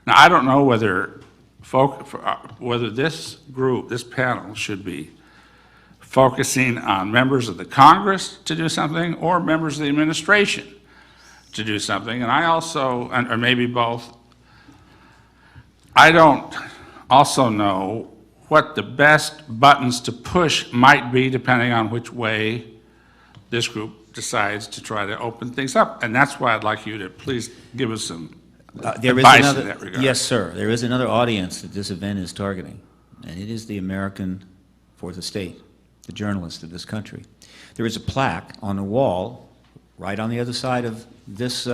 Now, I don't know whether whether this group, this panel, should be focusing on members of the Congress to do something or members of the administration to do something. And I also, or maybe both, I don't also know what the best buttons to push might be depending on which way this group decides to try to open things up. And that's why I'd like you to please give us some advice in that regard. Yes, sir. There is another audience that this event is targeting, and it is the American Fourth Estate, the journalists of this country. There is a plaque on the wall right on the other side of this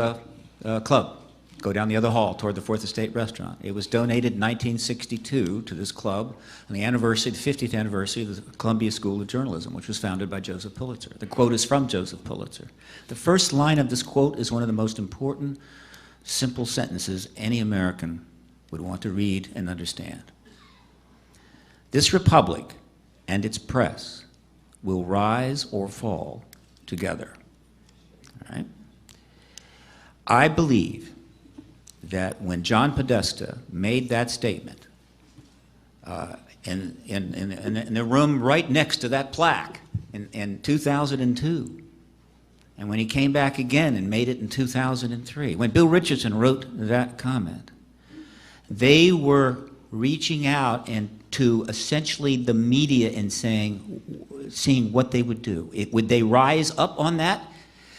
club. Go down the other hall toward the Fourth Estate restaurant. It was donated in 1962 to this club on the anniversary, the 50th anniversary of the Columbia School of Journalism, which was founded by Joseph Pulitzer. The quote is from Joseph Pulitzer. The first line of this quote is one of the most important, simple sentences any American would want to read and understand. This republic and its press will rise or fall together. All right? I believe that when John Podesta made that statement in the room right next to that plaque in 2002, and when he came back again and made it in 2003, when Bill Richardson wrote that comment, they were reaching out and to essentially the media and seeing what they would do. Would they rise up on that?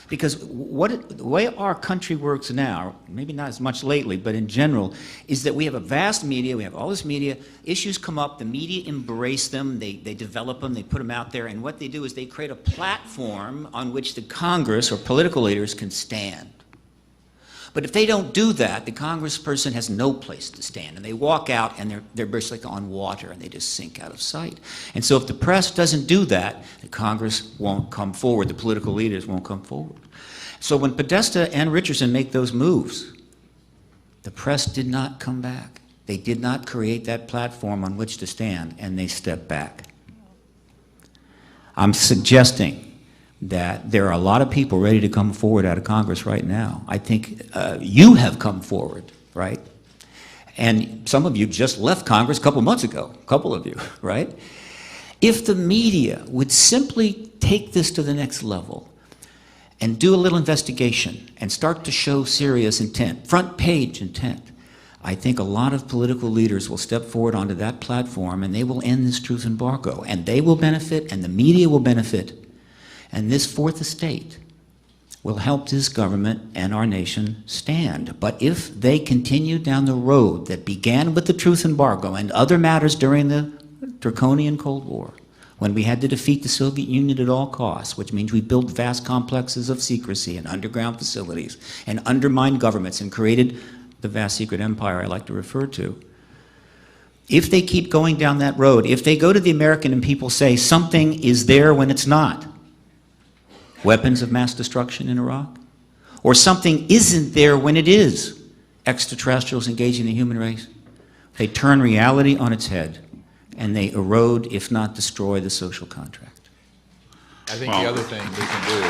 Because the way our country works now, maybe not as much lately, but in general, is that we have a vast media, we have all this media, issues come up, the media embrace them, they develop them, they put them out there, and what they do is they create a platform on which the Congress or political leaders can stand. But if they don't do that, the congressperson has no place to stand, and they walk out and they're basically on water and they just sink out of sight. And so if the press doesn't do that, the Congress won't come forward, the political leaders won't come forward. So when Podesta and Richardson make those moves, the press did not come back. They did not create that platform on which to stand, and they stepped back. I'm suggesting that there are a lot of people ready to come forward out of Congress right now. I think you have come forward, right? And some of you just left Congress a couple months ago, a couple of you, right? If the media would simply take this to the next level and do a little investigation and start to show serious intent, front page intent, I think a lot of political leaders will step forward onto that platform and they will end this truth embargo. And they will benefit and the media will benefit. And this Fourth Estate will help this government and our nation stand. But if they continue down the road that began with the truth embargo and other matters during the draconian Cold War, when we had to defeat the Soviet Union at all costs, which means we built vast complexes of secrecy and underground facilities and undermined governments and created the vast secret empire I like to refer to, if they keep going down that road, if they go to the American and people say something is there when it's not, weapons of mass destruction in Iraq, or something isn't there when it is, extraterrestrials engaging the human race, they turn reality on its head and they erode, if not destroy, the social contract. I think the other thing we can do